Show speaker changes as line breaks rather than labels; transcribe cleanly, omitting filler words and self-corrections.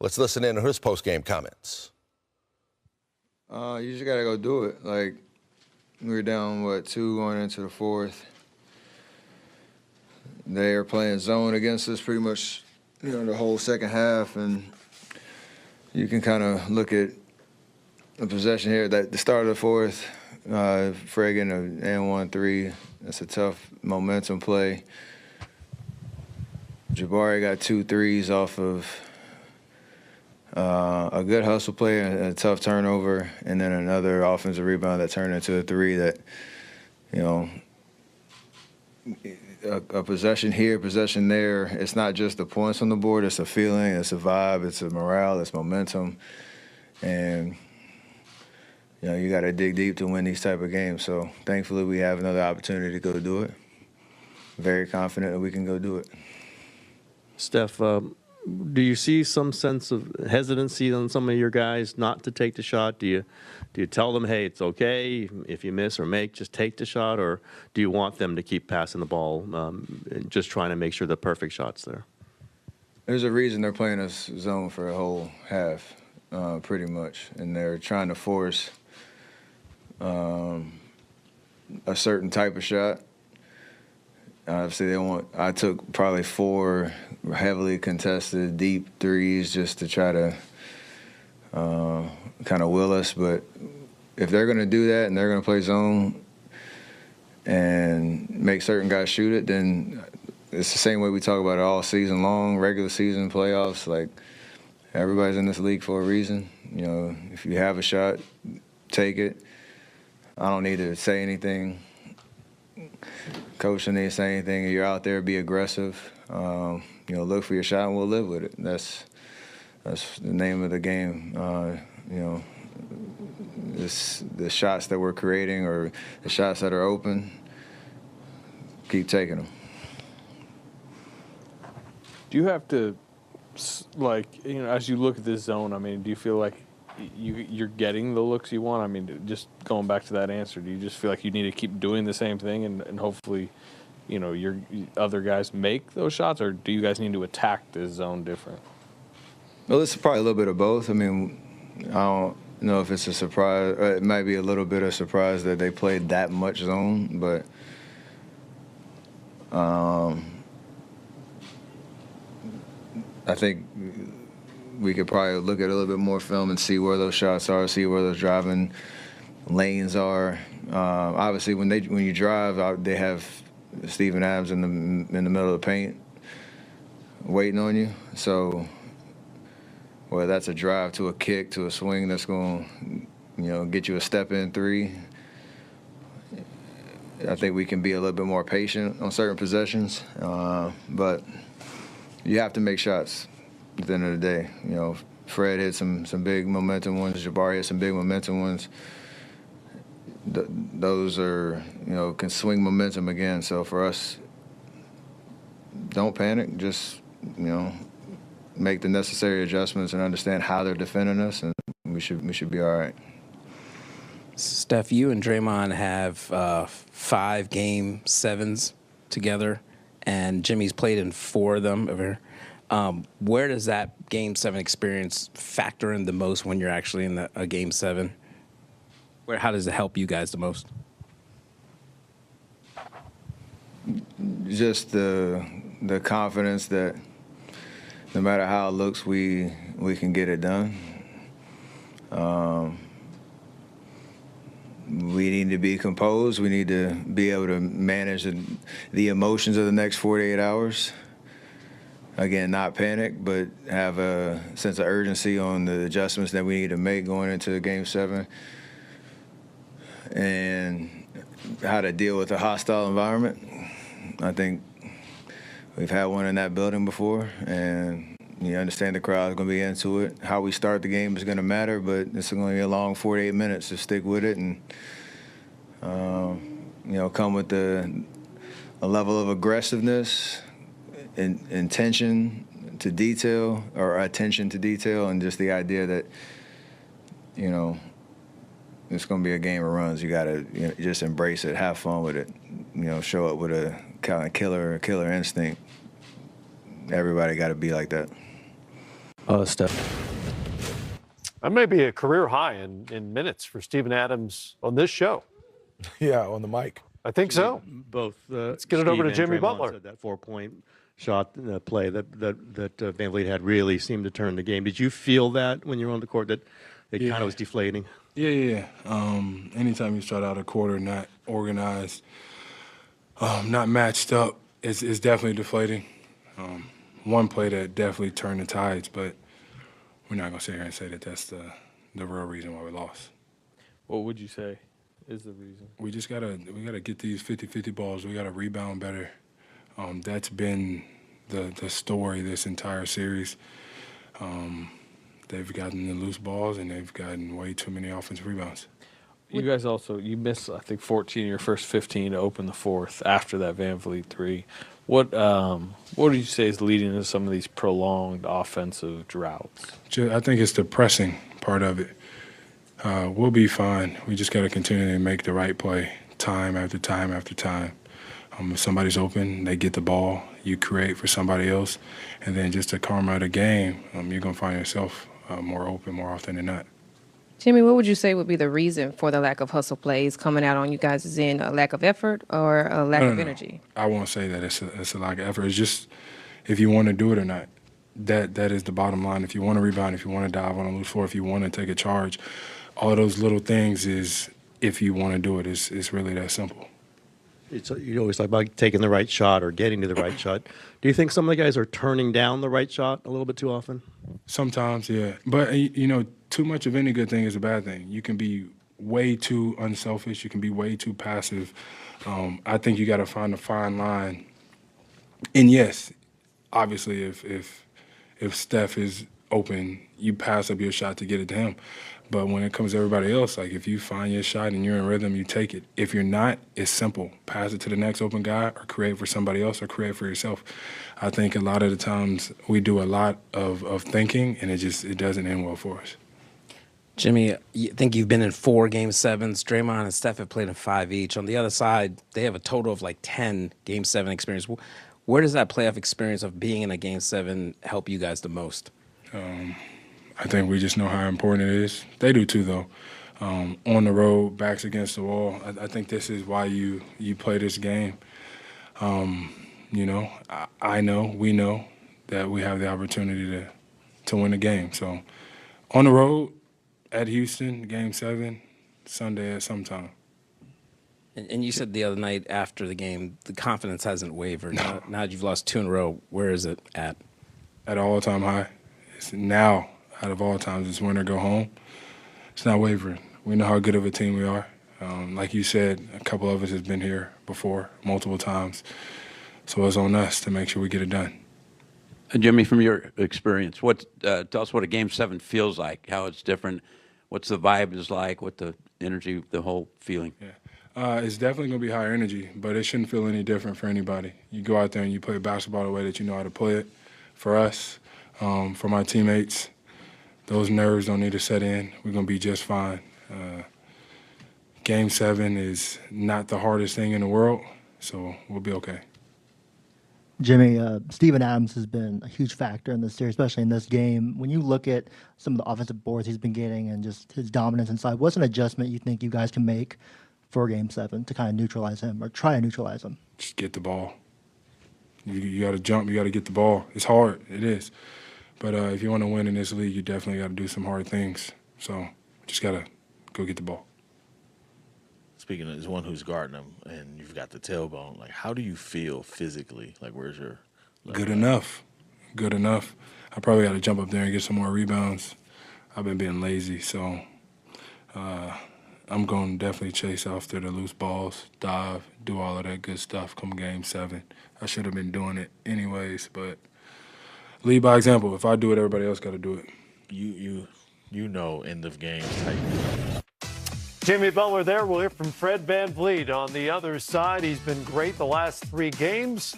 Let's listen in on his post-game comments.
You just got to go do it. Like, we were down, 2 going into the fourth. They are playing zone against us pretty much, the whole second half. And you can kind of look at the possession here. That the start of the fourth, Fred getting an and 1-3. That's a tough momentum play. Jabari got 2 threes off of a good hustle play and a tough turnover, and then another offensive rebound that turned into a 3 that, a possession here, possession there. It's not just the points on the board. It's a feeling. It's a vibe. It's a morale. It's momentum. And, you got to dig deep to win these type of games. So, thankfully, we have another opportunity to go do it. Very confident that we can go do it.
Steph, do you see some sense of hesitancy on some of your guys not to take the shot? Do you tell them, hey, it's okay if you miss or make, just take the shot? Or do you want them to keep passing the ball and just trying to make sure the perfect shot's there?
There's a reason they're playing us zone for a whole half, pretty much. And they're trying to force a certain type of shot. Obviously, I took probably 4 heavily contested deep threes just to try to kind of will us. But if they're going to do that and they're going to play zone and make certain guys shoot it, then it's the same way we talk about it all season long, regular season, playoffs. Like, everybody's in this league for a reason. If you have a shot, take it. I don't need to say anything. Coach doesn't need to say anything. If you're out there, be aggressive. Look for your shot, and we'll live with it. That's the name of the game. The shots that we're creating or the shots that are open, keep taking them.
Do you have to, as you look at this zone, do you feel like you're getting the looks you want? Just going back to that answer, do you just feel like you need to keep doing the same thing and hopefully, your other guys make those shots, or do you guys need to attack this zone different?
Well, it's probably a little bit of both. I don't know if it's a surprise. It might be a little bit of surprise that they played that much zone, but I think we could probably look at a little bit more film and see where those shots are, see where those driving lanes are. Obviously, when you drive, they have Steven Adams in the middle of the paint waiting on you. So whether that's a drive to a kick to a swing that's going to get you a step-in 3, I think we can be a little bit more patient on certain possessions. But you have to make shots at the end of the day. Fred hit some big momentum ones. Jabari hit some big momentum ones. Those are, can swing momentum again. So for us, don't panic. Just, make the necessary adjustments and understand how they're defending us, and we should be all right.
Steph, you and Draymond have 5 Game 7s together, and Jimmy's played in 4 of them over here. Where does that Game 7 experience factor in the most when you're actually in a Game 7? How does it help you guys the most?
Just the confidence that no matter how it looks, we can get it done. We need to be composed. We need to be able to manage the emotions of the next 48 hours. Again, not panic, but have a sense of urgency on the adjustments that we need to make going into Game 7 and how to deal with a hostile environment. I think we've had one in that building before, and you understand the crowd's going to be into it. How we start the game is going to matter, but it's going to be a long 48 minutes to stick with it and, come with a level of aggressiveness, intention to detail, or attention to detail, and just the idea that, it's going to be a game of runs. You got to just embrace it, have fun with it, show up with a kind of killer instinct. Everybody got to be like that.
Steph.
That may be a career high in minutes for Steven Adams on this show.
Yeah, on the mic.
I think so.
Both.
Let's get it over to Jimmy Butler.
Said that 4-point shot play that Van Vliet had really seemed to turn the game. Did you feel that when you were on the court that it kind of was deflating?
Yeah. Anytime you start out a quarter not organized, not matched up, it's definitely deflating. One play that definitely turned the tides, but we're not going to sit here and say that that's the real reason why we lost.
What would you say is the reason?
We just we gotta get these 50-50 balls. We gotta rebound better. That's been the story this entire series. They've gotten the loose balls and they've gotten way too many offensive rebounds.
You guys you missed, I think, 14 of your first 15 to open the fourth after that Van Vliet three. What do you say is leading to some of these prolonged offensive droughts?
I think it's the pressing part of it. We'll be fine. We just got to continue to make the right play time after time after time. If somebody's open, they get the ball, you create for somebody else, and then just the karma of the game, you're going to find yourself more open more often than not.
Jimmy, what would you say would be the reason for the lack of hustle plays coming out on you guys? Is it a lack of effort or a lack of energy?
I won't say that it's a lack of effort. It's just if you want to do it or not. That is the bottom line. If you want to rebound, if you want to dive on a loose floor, if you want to take a charge, all those little things is if you want to do it. It's really that simple.
You always talk about taking the right shot or getting to the right shot. Do you think some of the guys are turning down the right shot a little bit too often?
Sometimes, yeah. But, too much of any good thing is a bad thing. You can be way too unselfish. You can be way too passive. I think you got to find a fine line. And, yes, obviously if Steph is open, you pass up your shot to get it to him. But when it comes to everybody else, like if you find your shot and you're in rhythm, you take it. If you're not, it's simple. Pass it to the next open guy or create for somebody else or create for yourself. I think a lot of the times we do a lot of thinking, and it doesn't end well for us.
Jimmy, you think you've been in 4 Game 7s. Draymond and Steph have played in 5 each. On the other side, they have a total of like 10 Game 7 experience. Where does that playoff experience of being in a Game 7 help you guys the most?
I think we just know how important it is. They do too, though. On the road, backs against the wall. I think this is why you play this game. I know, we know that we have the opportunity to win the game. So on the road, at Houston, Game 7, Sunday at some time.
And you said the other night after the game, the confidence hasn't wavered. Now that you've lost 2 in a row, where is it at?
At an all-time high. It's now, out of all times, it's win or go home. It's not wavering. We know how good of a team we are. Like you said, a couple of us has been here before, multiple times. So it's on us to make sure we get it done.
Jimmy, from your experience, tell us what a Game 7 feels like, how it's different, what's the vibe is like, what the energy, the whole feeling.
Yeah. It's definitely going to be higher energy, but it shouldn't feel any different for anybody. You go out there and you play basketball the way that you know how to play it. For us, for my teammates, those nerves don't need to set in. We're going to be just fine. Game 7 is not the hardest thing in the world, so we'll be okay.
Jimmy, Steven Adams has been a huge factor in this series, especially in this game. When you look at some of the offensive boards he's been getting and just his dominance inside, what's an adjustment you think you guys can make for Game 7 to kind of neutralize him or try to neutralize him?
Just get the ball. You got to jump. You got to get the ball. It's hard. It is. But if you want to win in this league, you definitely got to do some hard things. So just got to go get the ball.
Speaking as one who's guarding him, and you've got the tailbone, like how do you feel physically? Like where's your
good enough? Good enough. I probably got to jump up there and get some more rebounds. I've been being lazy, so I'm going to definitely chase after the loose balls, dive, do all of that good stuff come Game 7. I should have been doing it anyways, but lead by example. If I do it, everybody else got to do it.
You know, end of game type.
Jimmy Butler there. We'll hear from Fred VanVleet on the other side. He's been great the last 3 games.